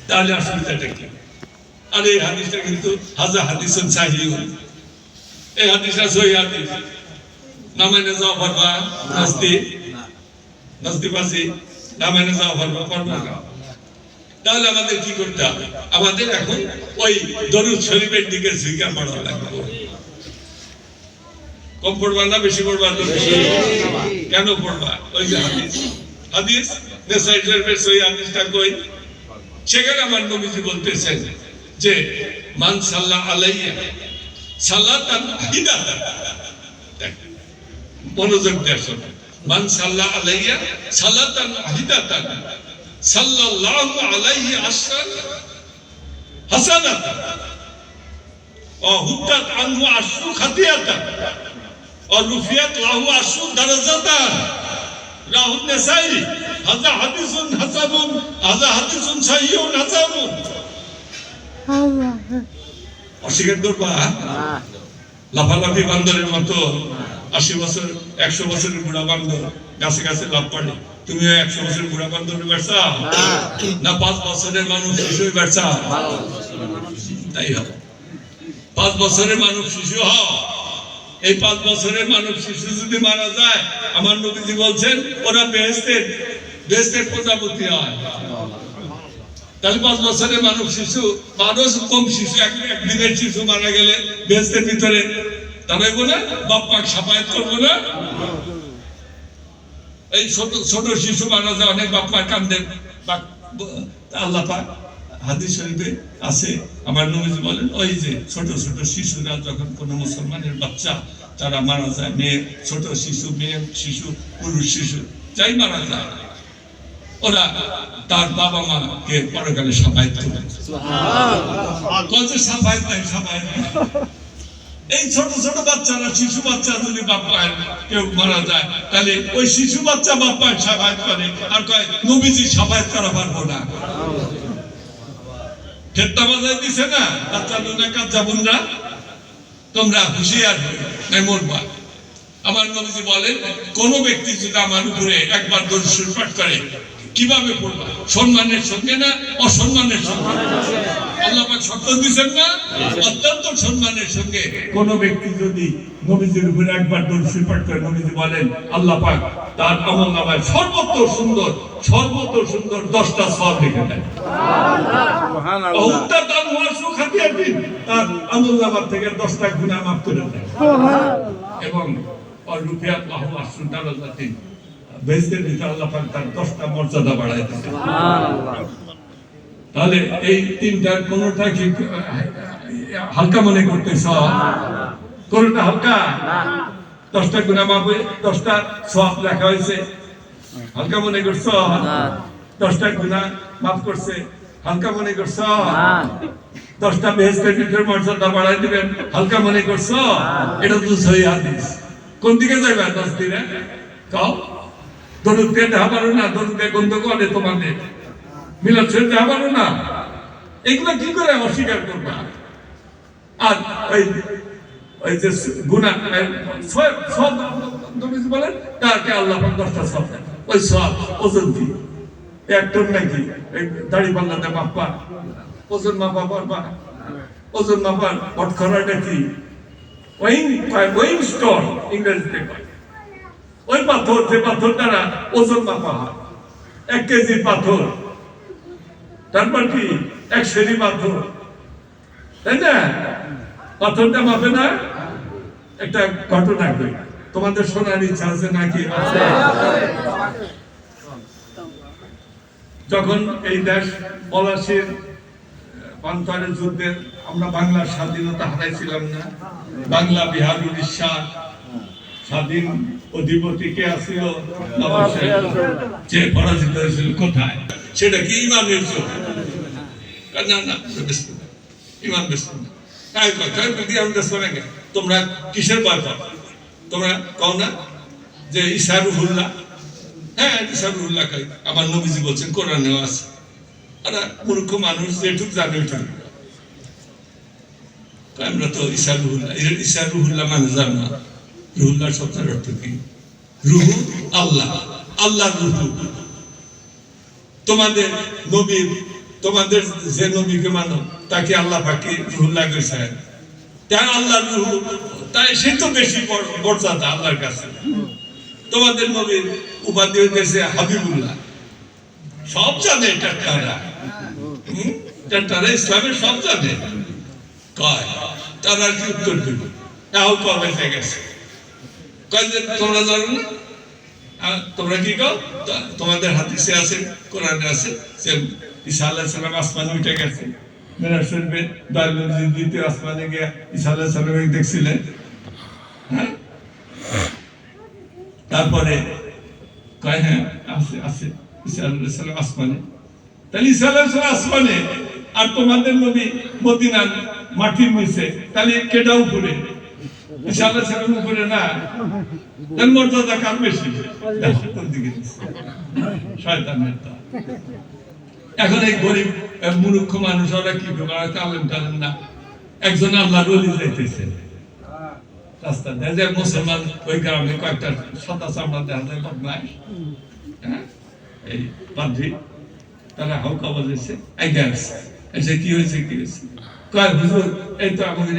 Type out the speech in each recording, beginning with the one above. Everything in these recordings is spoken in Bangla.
তাহলে অসুবিধাটা কি? আর এই হাদিসটা কিন্তু হাজা হাদিসুন সাহিহ, এই হাদিসটা সহিহ হাদিস। না মানে যাওয়া পারবা নাস্তিবাজি, না মানে যাওয়া পারবা না। তাহলে আমাদের কি করতে হবে? আমাদের এখন ওই দরুদ শরীফের দিকে ঝুঁকা পড়া লাগবে। কম পড়বা না বেশি পড়বা? কেন পড়বা? ওই যে হাদিস নেসাই শরীফের সহিহ হাদিসটা কই, সেখানে আমার নবীজি বলতেছেন যে মান সাল্লাহ আলাইয়া সালাতান ওয়াহিদাতান, মনোযোগ দিয়ে শোনো, মান সাল্লাহ আলাইয়া সালাতান ওয়াহিদাতান সাল্লাল্লাহু আলাইহি আশরান হাসানাতান ওয়া হুদ্দাত আনহু আশরু খাতিয়াতান ওয়া রুফিয়াত লাহু আশরু দারাজাতান। রাহু নাসাই। হাযা হাদিসুন হাসানুন, হাযা হাদিসুন সাহিহুন হাসানুন। অস্বীকার করবা? লাফালাফি বান্দরের মতো 80 বছর 100 বছরের বুড়া বান্দর গাছে গাছে লাভ পারে, তুমি 100 বছরের বুড়া বান্দরের ব্যবসা না 5 বছরের মানুষ শিশুর ব্যবসা? তাই হবে। 5 বছরের মানুষ শিশু হও। এই 5 বছরের মানব শিশু যদি মারা যায়, আমার নবীজি বলছেন ওরা বেহেশতের প্রজাপতি হয়। তাহলে 5 বছরের মানব শিশু, মানুষ কম শিশু, একদিনের শিশু মারা গেলে বেহেশতের ভিতরে তারাই বলে বাপ পাক সাফায়াত করবো না? এই ছোট শিশু মারা যায়, অনেক বাপ মা কান্দেন। আল্লাহ পাক হাদিস শরীফে আছে, আমার নবীজি বলেন ওই যে ছোট ছোট শিশুরা যখন কোনো মুসলমানের বাচ্চা তারা মারা যায়, ছোট শিশু, মেয়ে শিশু, পুরুষ শিশু যাই মারা যায়, ওরা তার বাবা মাকে পরকালে সাফায়াত করবে। সাফায়াত নাই, সাফায়াত নাই। এই ছোট ছোট বাচ্চারা, শিশু বাচ্চা যদি বাপ মায়ের কেউ মারা যায়, তাহলে ওই শিশু বাচ্চা বাপ মায়ের সাফায়াত করে, আর কয় নবীজি সাফায়াত করা পারবো না। খেত্তা বাজাই দিছে না, বাচ্চা দুনা কাচ্চা বোনরা, তোমরা হুঁশিয়ার নাই মরবা। আমার নবীজি বলেন কোন ব্যক্তি যদি আমার উপরে একবার দরুদ শরীফ পাঠ করে, কিভাবে পড়বা? সম্মানের সঙ্গে না অসম্মানের সঙ্গে? আল্লাহ পাক শর্ত দিয়েছেন না, অত্যন্ত সম্মানের সঙ্গে। কোন ব্যক্তি যদি নবীজির উপরে একবার দরুদ শরীফ পাঠ করে, নবীজি বলেন আল্লাহ পাক তার আমলনামায় সর্বোচ্চ সুন্দর 10টা সওয়াব লিখে দেন। সুবহানাল্লাহ। হুদ্দাত আনহু আশরু খাতিয়াতিন, তার আমলনামা থেকে 10টা গুনাহ মাফ করে দেন। সুবহানাল্লাহ। এবং রুফিয়াত লাহু আশরু দারাজাতিন, বেহেশতের ভিতরে আল্লাহ পাক তার 10টা মর্যাদা বাড়ায় দেন। সুবহানাল্লাহ। তাহলে এই তিনটার কোনটা কি হালকা মনে করতেছ? কোনটা হালকা? 10টা গুনাহ মাফ, 10টা সওয়াব লেখা হয়েছে, হালকা মনে করছো? 10টা গুনাহ মাফ করছে, হালকা মনে করছো? 10টা বেহেশতের ভিতরে মর্যাদা বাড়ায় দিবেন, হালকা মনে করছো? এটা তো সহিহ হাদিস। কোন দিকে যাবে 10 দিনে? কাও দরুদ দিয়ে দেখা পারো না, দরুদ দিয়ে গন্ধ করে তোমাদের মিলাদ শরীফ দেখা পারো না, এগুলো কি করে অস্বীকার করবা? আর ওই যে গুনাহ সব নবীজি বলেন তাকে আল্লাহ পাক 10টা সওয়াব দেন। ওই সওয়াব ওজন দিয়ে 1 টন নাকি দাড়ি পাল্লাতে মাপা, ওজন মাপা পারবা? ওজন মাপার পটখরাটা কি? ওয়েইং স্টোন ইংরেজিতে কয়। ওই পাথর, যে পাথর দ্বারা ওজন মাপা হয়, 1 কেজি পাথর, তারপর কি 1 সেরি পাথর, তাই না? পাথরটা মাপে না। একটা ঘটনা কই, তোমাদের শোনার ইচ্ছা আছে নাকি? যখন এই দেশ পলাশির পান্তারের যুদ্ধে আমরা বাংলার স্বাধীনতা হারাইছিলাম না, বাংলা, বিহার, উড়িষ্যা স্বাধীন অধিপতি কে আসছিল? যে পরাজিত হয়েছিল কোথায়? সেটা কি ইমামের জন্য? না না, ইমাম বেসত না। তোমরা কিসের ভয় পাও? তোমরা কও না যে ঈসা রুহুল্লাহ? হ্যাঁ, ঈসা রুহুল্লাহ কই, আমার নবীজি বলছেন, কোরআনেও আছে। আর মূর্খ মানুষ যেটুক জানে ওইটুক। আমরা তো ঈসা রুহুল্লাহ মানে জানো না। রুহুল্লাহ শব্দের অর্থ কি? রুহু আল্লাহ, আল্লাহর রুহু। তোমাদের নবীর তোমাদের যে নবীকে মানো তাকে আল্লাহ পাকে রুহুল্লাহ করেছেন, তাই আল্লাহ রুহু, তাই সে তো বেশি মর্যাদা আল্লাহর কাছে। তোমাদের নবীর উপাধি হইতেছে হাবিবুল্লাহ। সব জানে এটা তারা, তারা ইসলামের সব জানে। কয় তারা কি উত্তর দিল? তাও কবে গেছে, কয় যে তোমরা জানো না, তোমরা কি কও? তোমাদের হাদিসে আছে, কোরআনে আছে যে ঈসা আলাইহিস সালাম আসমানে উঠে গেছে। মেরাজ শরীফে দ্বিতীয় আসমানে গিয়ে ঈসা আলাইহিস সালামকে দেখছিলেন। হ্যাঁ, তারপরে কয় হ্যাঁ আছে আছে ঈসা আলাইহিস সালাম আসমানে। তাহলে ঈসা আলাইহিস সালাম আসমানে আর তোমাদের নবী মদিনার মাটির নিচে, তাহলে কেটা উপরে? ঈসা আলাইহিস সালাম উপরে না? তার মর্যাদা কার বেশি? শয়তানের দল। এখন এই গরিব মূর্খ মানুষ ওরা কি করে, আলেম টালেম না, একজন আল্লাহর ওলি যাইতেছে রাস্তা দিয়ে, যে মুসলমান ওই গ্রামে কয়েকটা সাদা চামড়া দেখা যায় বদমাইশ, হ্যাঁ এই পাদ্রী, তারা হাউকা বাজাইছে, এসে কি হয়েছে কি হয়েছে, কয় হুজুর এই তো আমাদের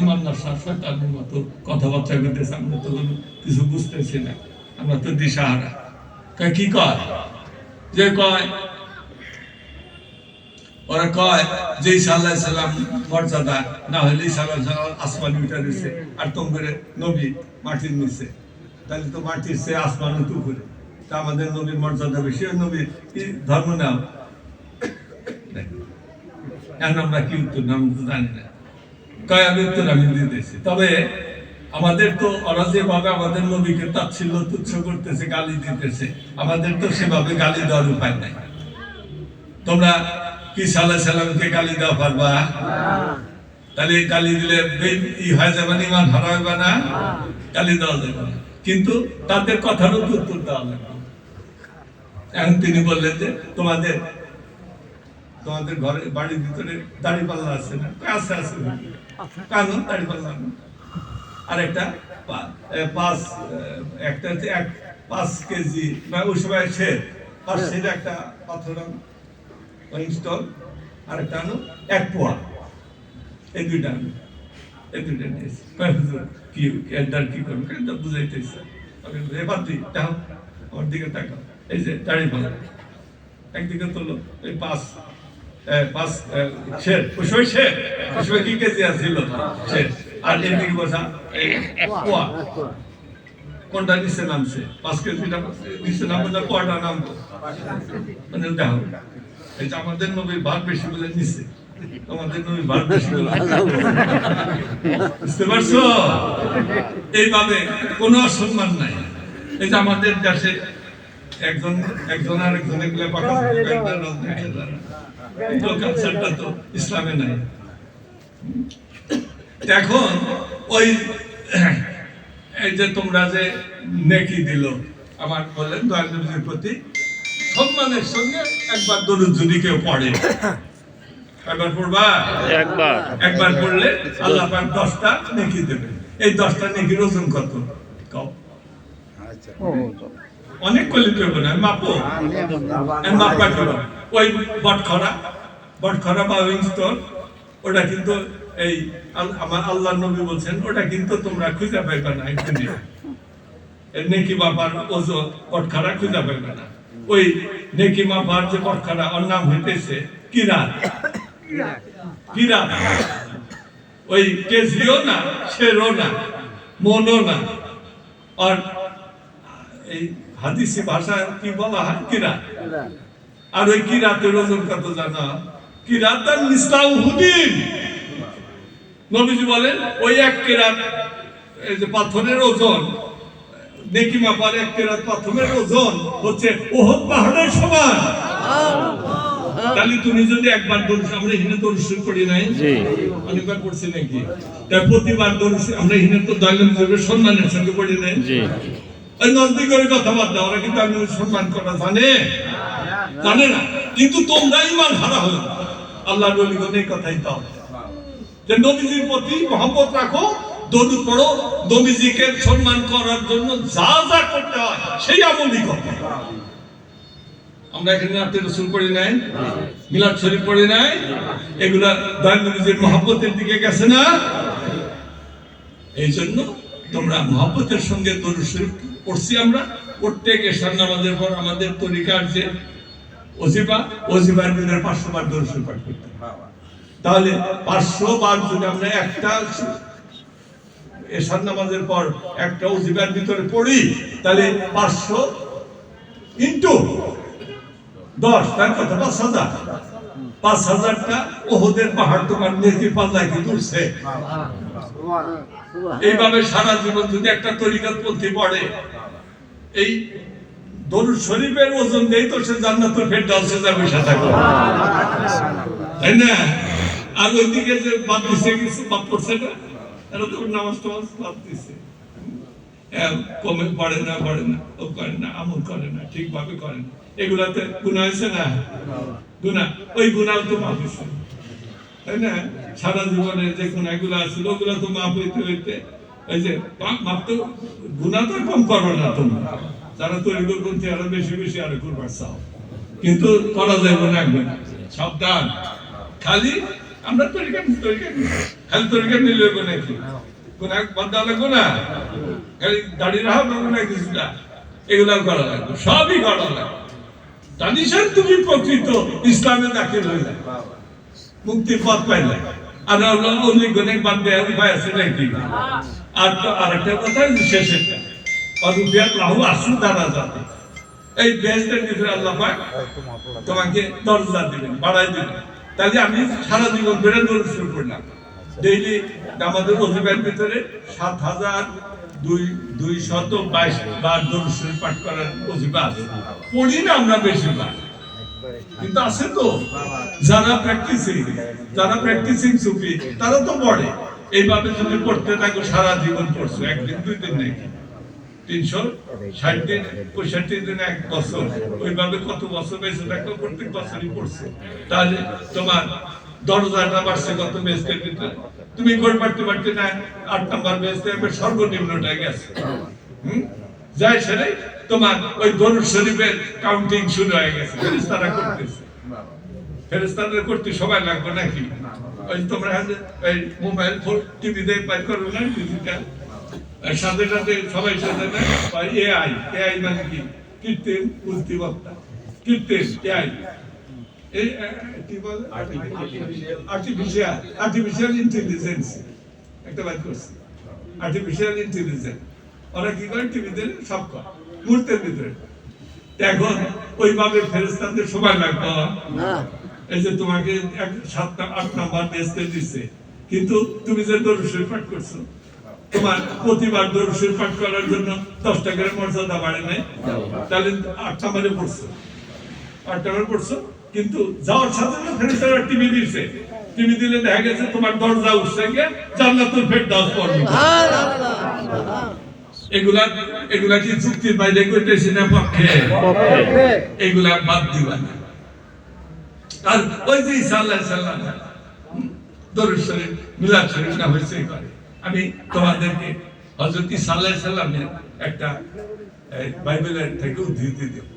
ইমানদার শয়তানের মতো কথাবার্তা করতেছে, আমরা তো কিছু বুঝতেছি না, আমরা তো দিশাহারা। কয় কি কয়? যে কয় ওরা কয় যে ঈসা আলাইহিস সালাম মর্যাদা না হলে ঈসা আলাইহিস সালাম আসমানে উঠে দিছে আর তোমাদের নবী মাটির নিচে, তাহলে তো মাটির চেয়ে আসমান উপরে, তা আমাদের নবীর মর্যাদা বেশি। ওই নবীর কি ধর্ম নাও? এখন আমরা কি উত্তর নাম জানি না, কয় আমি উত্তর আমি দিতেছি। তবে আমাদের তো ওরা যেভাবে আমাদের নবীকে তাচ্ছিল্য তুচ্ছ করতেছে, গালি দিতেছে, আমাদের তো সেভাবে গালি দেওয়ার উপায় নাই। তোমরা কি সালামকে গালি দেওয়া পারবা? তাহলে গালি দিলে ই হয়ে যাবে না, ইমান হারা হবে না, গালি দেওয়া যাবে না, কিন্তু তাদের কথারও উত্তর দেওয়া লাগবে। এখন তিনি বললেন যে তোমাদের ঘরে বাড়ির ভিতরে দাড়ি পাল্লা আছে না? আছে আছে, কানুন দাড়ি পাল্লা। আর একটা 5 কেজি ওই সময় একটা পাথর ইনস্টল, আর একটা আনো 1 পোয়া, এই দুইটা নিয়েছি। কি কি করবো বুঝাইতেছে, এবার তুই তাও আমার দিকে তাকাও, এই যে দাড়ি পাল্লা একদিকে তোলো, এই 5 শের, ওই সময় কি কেজি আছিল শের, আর এদিকে বসা পোয়া, কোনটা নিচে নামছে? 5 কেজিটা নিচে নামবে না পোয়াটা নামবো? মানে দেখো, এই যে আমাদের নবীর ভাগ বেশি বলে নিচে, তোমাদের নবীর ভাগ বেশি বলে, বুঝতে পারছো? এইভাবে কোনো অসম্মান নাই। এই যে আমাদের দেশে একজন আর একজন এগুলো কালচারটা তো ইসলামে নাই। এখন ওই এই যে তোমরা যে নেকি দিল, আমার বললেন দয়াল নবীর প্রতি সম্মানের সঙ্গে একবার দরুদ যদি কেউ পড়ে, একবার পড়বা, একবার পড়লে আল্লাহ পাক 10টা নেকি দেবেন। এই 10টা নেকির ওজন কত? কও। অনেক কলি দেব না, মাপো, মাপা করো। ওই বটখরা বা উইংস্টোন, ওটা কিন্তু এই আমার আল্লাহ নবী বলছেন ওটা কিন্তু তোমরা খুঁজে পাইবে না, নেকি মাপার ওজন বটখরা খুঁজে পাইবে না। ওই নেকি মাপার যে বটখরা, ওর নাম হইতেছে কিরাত। ওই কেজিও না, শেরও না, মনও না, আর এই হাদিসি ভাষায় কি বলা হয়? কিরাত। আর ওই কিরাতের ওজন কত জানা? কিরাতান নিসা উহুদিন। নবীজি বলেন ওই 1 কিরাত, এই যে পাথরের ওজন, নেকি মাপার 1 কিরাত পাথরের ওজন হচ্ছে উহুদ পাহাড়ের সমান। তাহলে তুমি যদি একবার দরুদ, আমরা হিনে দরুদ পড়ি নাই, অনেকবার পড়ছি নাকি? তাই প্রতিবার দরুদ আমরা হিনে তো দয়াল নবীর সম্মানের সঙ্গে পড়ি নাই। ওই নজদিকের কথাবার্তা ওরা কিন্তু আমি সম্মান করা জানে না, কিন্তু তোমরা ইমান হারা হলো। আল্লাহর ওলিগণ এই কথাই তাও যে নবীজির প্রতি মহব্বত রাখো, দরুদ পড়ো, নবীজিকে সম্মান করার জন্য যা যা করতে হয় সেই আমলই করো। আমরা এখানে নাতে রসুল পড়ি নাই, মিলাদ শরীফ পড়ি নাই, এগুলা দয়ানবীর মহব্বতের দিকে গেছে না? এই জন্য তোমরা মহব্বতের সঙ্গে দরুদ শরীফ পড়ছি আমরা। প্রত্যেক এশার নামাজের পর আমাদের তরিকার যে ওজিবার ভিতরে 500 বার দরুদ শরীফ পাঠ করতে। তাহলে 500 বার যদি আমরা একটা এশার নামাজের পর একটা ওজিবার ভিতরে পড়ি, তাহলে 500 ইনটু 10, তার কথা 5000। 5000টা ওহদের পাহাড় তোমার নেকির পাল্লায় কি তুলছে? এইভাবে সারা জীবন যদি একটা তরিকাত পন্থী পড়ে, এই দরুদ শরীফের ওজন দেই তো সে জান্নাতুল ফেরদাউসে যাবে সাথে, তাই না? আর ওইদিকে যে বাদ দিছে, কিছু বাদ করছে না, এরা তো নামাজ টামাজ বাদ দিছে, কমে পড়ে না, ও করে না, আমল করে না, ঠিকভাবে করে না, এগুলাতে গুনাহ হয়েছে না? গুনাহ, ওই গুনাহ তো মাফ হয়েছে, তাই না? সারা জীবনে যে গুনাহগুলো আছে ওগুলো তো মাফ হইতে হইতে, এই যে মাফ তো গুনাহ তো কম করো না তোমরা, যারা তরিকত পন্থী আরো বেশি বেশি আরো করবার চাও, কিন্তু করা যাবে না একবার। সাবধান, খালি আমরা তরিকা খালি তরিকা নিলে নাকি গুনাহ বাদ দেওয়া লাগবে না? খালি দাড়ি রাখা লাগবে না, কিছুটা এগুলা করা লাগবে, সবই করা লাগবে। তানিশান তুমি প্রকৃত ইসলামে দাখিল হইলে মুক্তির পথ পাইলে। আর অনেক অনেক বাদ দেওয়ার উপায় আছে নাকি? আর তো আরেকটা কথা শেষে, অরুপিয়াত লাহু আসু দানা যাতে, এই বেহেশতের ভিতরে আল্লাহ পাক তোমাকে দরজা দিবেন, বাড়াই দিবেন। তাহলে আমি সারা জীবন ধরে দরুদ শরীফ পড়লাম, ডেইলি আমাদের ওজিফার ভিতরে 7222 বার দরুদ শরীফ পাঠ করার ওজিফা আছে। পড়ি না আমরা বেশিরভাগ, কিন্তু আছে তো যারা প্র্যাকটিসিং সুফি, তারা তো পড়ে। এইভাবে যদি পড়তে থাকো সারা জীবন পড়ছো, একদিন দুই দিন নাকি 360 দিন 65 দিন, এক বছর, ওইভাবে কত বছর বেঁচে থাকো, প্রত্যেক বছরই পড়ছো, তাহলে তোমার দরজাটা বাড়ছে কত বেচতে দিতে। তুমি গোল পারতে না 8 নাম্বার বেচতে সর্বনিম্নটা গেছে, যাই সেরে তোমার ওই দরুদ শরীফের কাউন্টিং শুরু হয়ে গেছে। ফেরেশতারা করতেছে, ফেরেশতারা করতে সময় লাগবে নাকি? ওই তোমরা ওই মোবাইল ফোন টিভি দিয়ে পাই করো না, ডিজিটাল সাথে সাথে সবাই সাথে না, এআই মানে কি? কৃত্রিম বুদ্ধিমত্তা, কৃত্রিম এআই, এই কি বলে আর্টিফিশিয়াল ইন্টেলিজেন্স একটা বাদ করছে, আর্টিফিশিয়াল ইন্টেলিজেন্স। ওরা কি করে? টিভি দিলে সব করে মুহূর্তের ভিতরে। এখন ওইভাবে ফেরেশতাদের সময় লাগবে না। এই যে তোমাকে 7-8 নাম্বার বেচতে দিচ্ছে, কিন্তু তুমি যে দরুদ শরীফ পাঠ করছো, তোমার প্রতিবার দরুদ শরীফ পাঠ করার জন্য 10 টাকার মর্যাদা বাড়ে নাই, তাহলে 8 নাম্বারে পড়ছো, 8 নাম্বারে পড়ছো, কিন্তু যাওয়ার সাথে সাথে ফেরেশতারা টিভি দিচ্ছে, টিভি দিলে দেখা গেছে তোমার দরজা উঠছে গিয়ে জান্নাতুল ফেরদাউস পড়বে। এগুলা কি যুক্তির বাইরে কইতেছি না পক্ষে? এগুলা বাদ দিবা না। আর ওই যে ঈসা আলাইহিস সালাম দরুদ শরীফ, মিলাদ শরীফ না হইছে করে। আমি তোমাদেরকে হযরত ঈসা আলাইহিস সালামের একটা বাইবেলের থেকে উদ্ধৃতি দেব,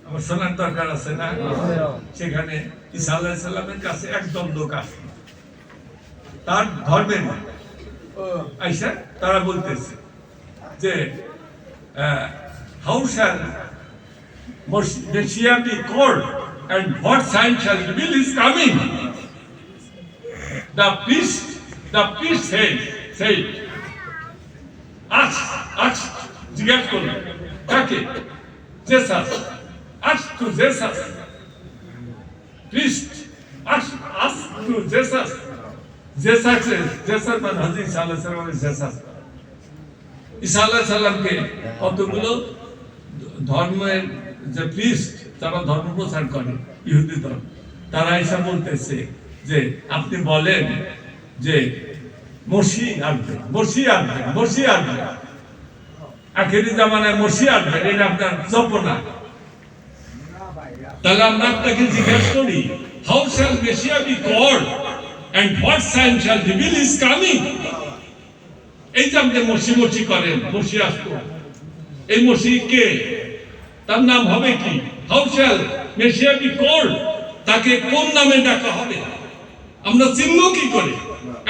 আমার শোনার দরকার আছে না? সেখানে ঈসা আলাইহিস সালামের কাছে একদল লোক আসে, তার ধর্মের আইসা তারা বলতেছে যে how shall Messiah be called and what sign shall reveal his coming? The priest said, ask, জিজ্ঞাসা করলেন কাকে? Jesus, ask to Jesus. Priest, ask to Jesus. Jesus মানে হযরত ঈসা আলাইহিস সালামের জেসাস। ঈসা আলাইহিস সালামকে কতগুলো ধর্মের যে প্রিস্ট, তারা ধর্ম প্রচার করে, ইহুদি ধর্ম, তারা এসে বলতেছে যে আপনি বলেন যে মসিহ আসবে, আখেরি জামানায় মসিহ আসবে, এটা আপনার জল্পনা। তাহলে আমরা আপনাকে জিজ্ঞাসা করি, how shall Messiah be called and what sign shall reveal his coming? এই যে আপনি মসি করেন, মসি আসতো, এই মসি কে? তার নাম হবে কি? How shall Messiah be called, তাকে কোন নামে ডাকা হবে, আমরা চিনব কি করে?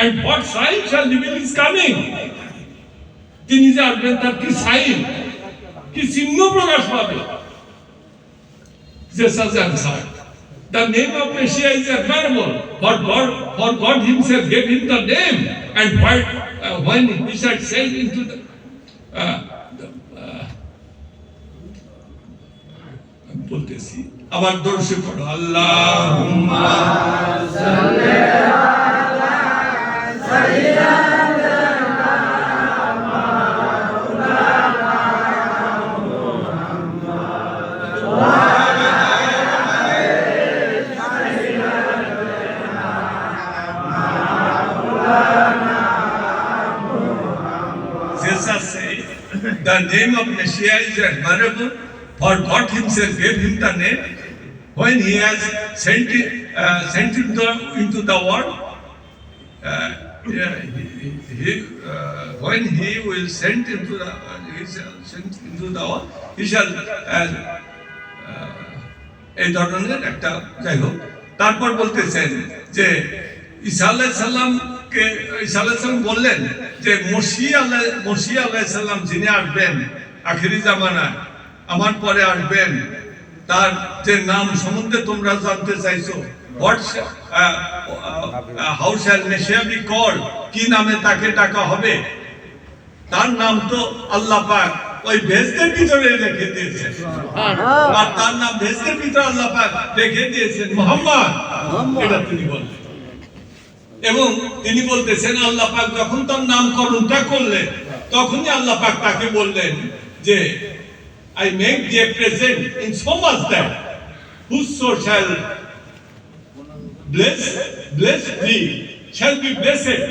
And what sign shall reveal his coming, তিনি যে আসবেন তার কি সাইন, কি চিহ্ন প্রকাশ পাবে? Jesus answered, the name of Messiah is admirable, for God himself gave him the name, and when he shall sail into the বলতেছি আবার দর্শে পড়ো, আল্লাহুম্মা সাল্লি আলা সাইয়্যিদিনা মাওলানা মুহাম্মদ ওয়া আলা সাইয়্যিদিনা মাওলানা Muhammad. Jesus said, the name of Messiah is admirable, for God himself gave him the name when he has sent into the world. When he will send into the world, he shall এই ধরনের একটা যাই হোক. তারপর বলতেছেন যে ঈসা আলাইহিস সালাম বললেন যে মসিহ আলাইহিস সালাম যিনি আসবেন আখিরি জামানায়, আমার পরে আসবেন, তার যে নাম সম্বন্ধে তোমরা জানতে চাইছো, how shall Messiah be called, কি নামে তাকে ডাকা হবে, তার নাম তো আল্লাহ পাক ওই ভেস্তের ভিতরে লিখে দিয়েছেন, আর তার নাম ভেস্তের ভিতরে আল্লাহ পাক লিখে দিয়েছেন মুহাম্মদ, এটা তিনি বললেন। এবং তিনি বলতেছেন আল্লাহ পাক যখন তার নামকরণটা করলেন তখনই আল্লাহ পাক তাকে বললেন যে I make thee a present in so much that whoso shall bless thee shall be blessed,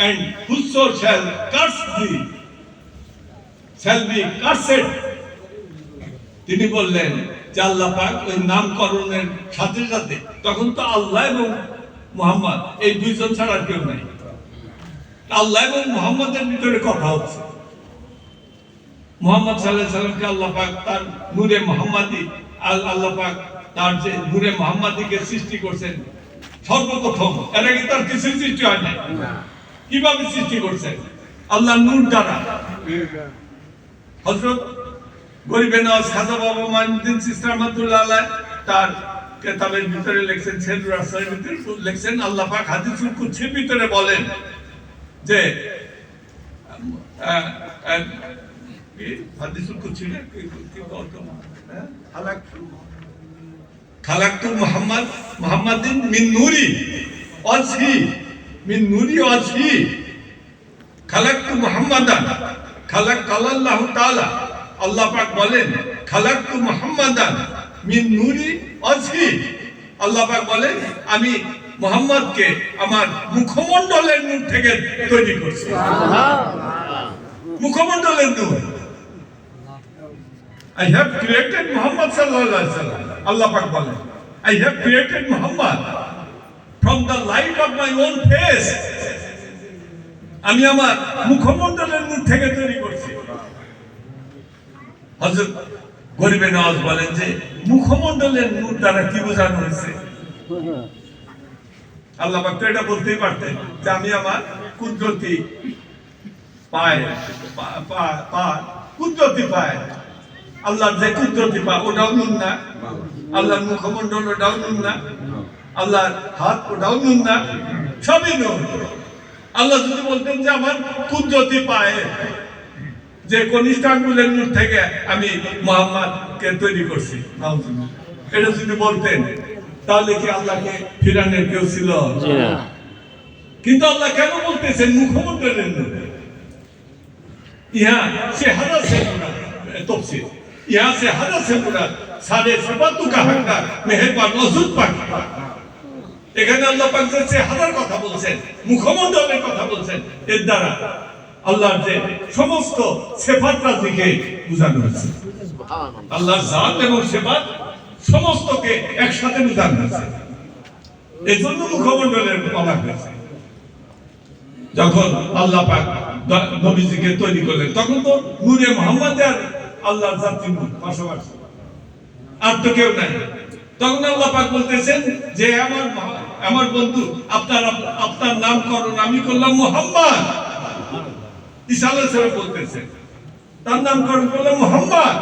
and whoso shall curse thee shall be cursed. তিনি বললেন যে আল্লাহ পাক ওই নামকরণের সাথে সাথে তখন তো আল্লাহ এবং মুহাম্মদ এই দুইজন ছাড়া কেউ নাই, আল্লাহ এবং মুহাম্মদের ভিতরে কথা হচ্ছে। মুহাম্মদ সাল্লাল্লাহু আলাইহি সাল্লামকে আল্লাহ পাক তার নূরে মুহাম্মাদি, আল্লাহ পাক তার যে নূরে মুহাম্মাদিকে সৃষ্টি করছেন সর্বপ্রথম, এর আগে তার কিছু সৃষ্টি হয় না। কিভাবে সৃষ্টি করছেন? আল্লাহ নূর দ্বারা। হযরত গরিবে নওয়াজ খাজা বাবা মাইনুদ্দিন চিশতি রাহমাতুল্লাহ আলাইহি তার কিতাবের ভিতরে লিখছেন, সেদুর রাসূলের ভিতরে লিখছেন, আল্লাহ পাক হাদিসুল কুদসির ভিতরে বলেন যে হাদিসুল কুদসি খালাকতু মুহাম্মাদিন মিন নূরি ওয়াজহি, মিন নূরি ওয়াজহি খালাকতু মুহাম্মাদান, খালাকাল্লাহু তাআলা, আল্লাহ পাক বলেন খালাকতু মুহাম্মাদান মিন নূরি ওয়াজহি, আল্লাহ পাক বলেন আমি মুহাম্মদকে আমার মুখমণ্ডলের নূর থেকে তৈরি করছি। মুখমণ্ডলের নূর। I have created Muhammad sallallahu alaihi wasallam. Allah Pak bole, I have created Muhammad from the light of my own face. আমি আমার মুখমণ্ডলের নূর থেকে তৈরি করছি। হযরত গরিবে নওয়াজ বলেন যে মুখমণ্ডলের নূর দ্বারা কি বোঝানো হয়েছে? আল্লাহ পাক তো এটা বলতেই পারতেন যে আমি আমার কুদরতি পায়, কুদরতি পায়, আল্লাহর যে কুদরতি পা ওটাও নুন না, আল্লাহর মুখমণ্ডল ওটাও নুন না, আল্লাহর হাত ওটাও নুন না, সবই নুন। আল্লাহ যদি বলতেন যে আমার কুদরতি পায় যে কনিষ্ঠ আঙ্গুলের নূর থেকে আমি মুহাম্মদকে তৈরি করছি, এটা যদি বলতেন তাহলে কি আল্লাহকে ফিরানোর কেউ ছিল? কিন্তু আল্লাহ কেন বলতেছেন মুখমণ্ডলের নূর? ইহা সে হাদা সে মুরাদ তফসির, ইহা সে হাদা সে মুরাদ সারে সিফাতু কা হকদার মেহেরবান ওয়াজুদ পাক। এখানে আল্লাহ পাক যে হাদার কথা বলছেন, মুখমণ্ডলের কথা বলছেন, এর দ্বারা আল্লাহর যে সমস্ত সিফাতরা দিকে বোঝানো হয়েছে। আল্লাহর জাত এবং সিফাত সমস্তকে একসাথে বোঝানো হয়েছে, এজন্য মুখমণ্ডলের বলা হয়েছে। যখন আল্লাহ পাক নবীজিকে তৈরি করলেন তখন তো নূরে মুহাম্মদ আর আল্লাহর জাতির নূর পাশাপাশি। আর তো কেউ নাই। তখন আল্লাহ পাক বলতেছেন যে আমার বন্ধু আপনার নামকরণ আমি করলাম মুহাম্মদ। ঈসা আলাইহিস সালাম বলতেছেন তার নামকরণ করলাম Muhammad.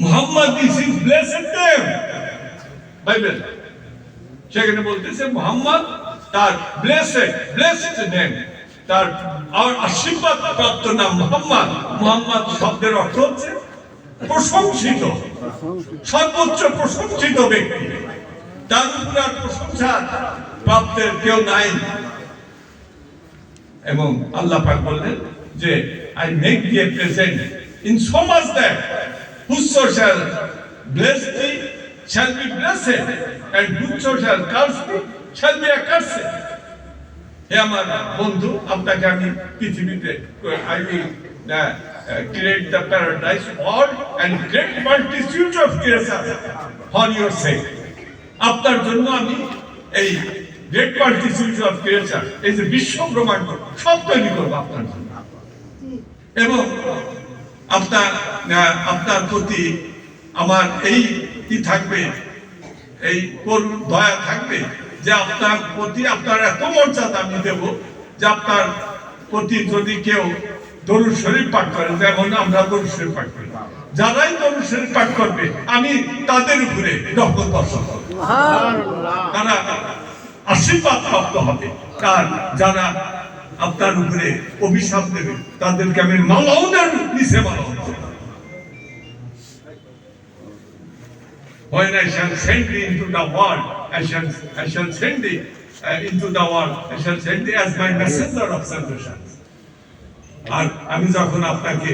Muhammad is his blessed name. Bible সেখানে বলতেছে মুহাম্মদ তার ব্লেসড নেম, তার আশীর্বাদ প্রাপ্ত নাম মুহাম্মদ। মুহাম্মদ শব্দের অর্থ হচ্ছে প্রশংসিত, সর্বোচ্চ প্রশংসিত ব্যক্তি। তার উপরে আর প্রশংসা প্রাপ্তের কেউ নাই। এবং আল্লাহ পাক বললেন যে I make thee a present in so much that whoso shall bless thee shall be blessed and whoso shall curse thee shall be accursed. হে আমার বন্ধু, আপনাকে আমি পৃথিবীতে I will create the paradise world and great multitude of creatures for your sake. আপনার জন্য আমি এই গ্রেট মাল্টিটিউড অফ ক্রিয়েচার, এই যে বিশ্ব ব্রহ্মাণ্ড সব তৈরি করবো আপনার জন্য। এবং আপনার প্রতি আমার এই কি থাকবে, এই দয়া থাকবে যে আপনার প্রতি আপনার এত মর্যাদা আমি দেব যে আপনার প্রতি যদি কেউ দরুদ শরীফ পাঠ করে, যেমন আমরা দরুদ শরীফ পাঠ করি, যারাই দরুদ শরীফ পাঠ করবে আমি তাদের উপরে রহমত বর্ষণ করব। তারা আশীর্বাদ প্রাপ্ত হবে। কার যারা আপনার উপরে অভিশাপ দেবে তাদেরকে আমি মালাউনের নিচে মালাউন। When I shall send thee into the world, I shall send thee into the world, I shall send thee as my messenger of salvation. আর আমি যখন আপনাকে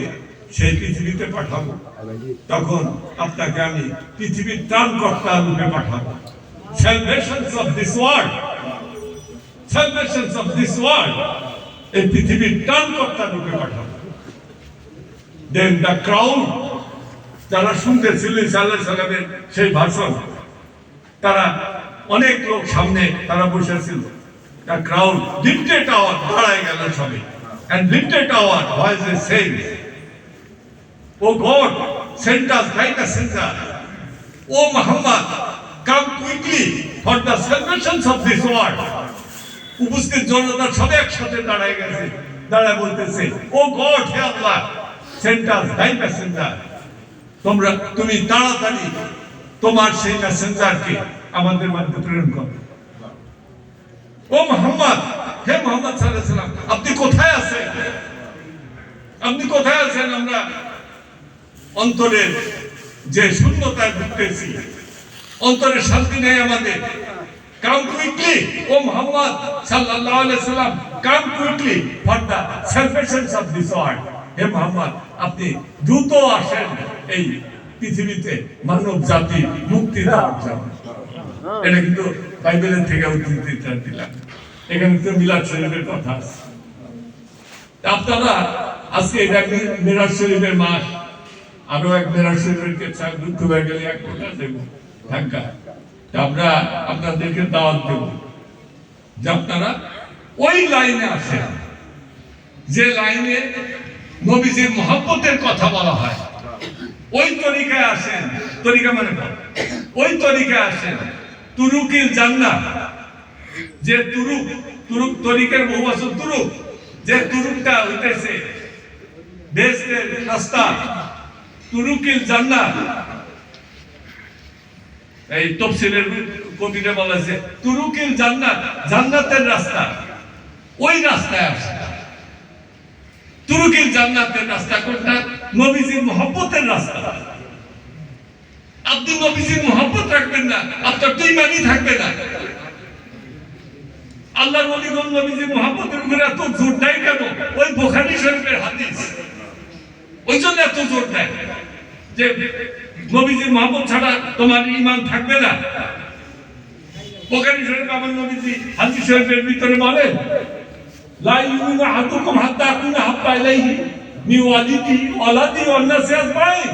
সেই পৃথিবীতে পাঠাবো তখন আপনাকে আমি পৃথিবীর ত্রাণকর্তা রূপে পাঠাবো। Salvations of this world, salvations of this world, এই পৃথিবীর ত্রাণকর্তা রূপে পাঠাবো। Then the crowd, যারা শুনতেছিল ঈসা আলাইহিস সালামের সেই ভাষণ, তারা অনেক লোক সামনে তারা বসেছিল। The crowd lifted our, দাঁড়ায় গেল সবাই, and lifted our voices saying, O God, send us thy messenger, O Muhammad, come quickly for the salvations of this world. উপস্থিত জনতা সব একসাথে দাঁড়ায় গেছে, দাঁড়ায় বলতেছে, ও গড, হে আল্লাহ, সেন্ড আস thy messenger, তুমি তাড়াতাড়ি তোমার সেই মেসেঞ্জারকে আমাদের মধ্যে প্রেরণ করো। ও মুহাম্মদ, হে মুহাম্মদ সাল্লাল্লাহু আলাইহি ওয়াসাল্লাম, আপনি কোথায় আছেন? আপনি কোথায় আছেন? আমরা অন্তরের যে শূন্যতায় ভুগতেছি, অন্তরে শান্তি নেই আমাদের। Come quickly, O Muhammad sallallahu alaihi wasallam, come quickly for the salvations of this world. হে মুহাম্মদ, আপনি দ্রুত আসেন এই পৃথিবীতে মানব জাতির মুক্তি দেওয়ার জন্য। এটা কিন্তু বাইবেলের থেকে উদ্ধৃতি দিলাম। এখানে তো মিলাদ শরীফের কথা আছে। আপনারা আজকে এটা মিলাদ শরীফের মাস, আরো এক মিলাদ শরীফের দুঃখ হয়ে গেলে এক কোটা দেব ঢাকা। আমরা আপনাদেরকে দাওয়াত দেব যে আপনারা ওই লাইনে আসেন যে লাইনে নবীজির মহব্বতের কথা বলা হয়। ওই তরিকায় আসেন, তরিকা মানে ওই তরিকায় আসেন। তুরুকিল জান্নাত, যে তুরুক তরিকার বহু বছর তুরুক, যে তুরুকটা হইতেছে বেহেশতের রাস্তা, তুরুকিল জান্নাত। এই তাফসীরের কবিতা বলেছে তুরুকিল জান্নাত, জান্নাতের রাস্তা। ওই রাস্তায় আসে। তুরুকিল জান্নাতের রাস্তা কোনটা? নবীজির মহব্বতের রাস্তা। আপনি নবীজির মহব্বত রাখবেন না, আপনার তো ঈমানই থাকবে না। আল্লাহর ওলিগণ নবীজির মহব্বতের উপরে এত জোর দেয় কেন? ওই বুখারী শরীফের হাদিস, ওই জন্য এত জোর দেয় যে নবীজির মহব্বত ছাড়া তোমার ঈমান থাকবে না। বুখারী শরীফ আমার নবীজি হাদিস শরীফের ভিতরে বলেন, লা ইউমিনু আহাদুকুম হাত্তা আকুনা হাব্বা ইলাইহি মিন ওয়ালিদিহি ওয়া ওয়ালাদিহি ওয়ান নাসি আজমাইন।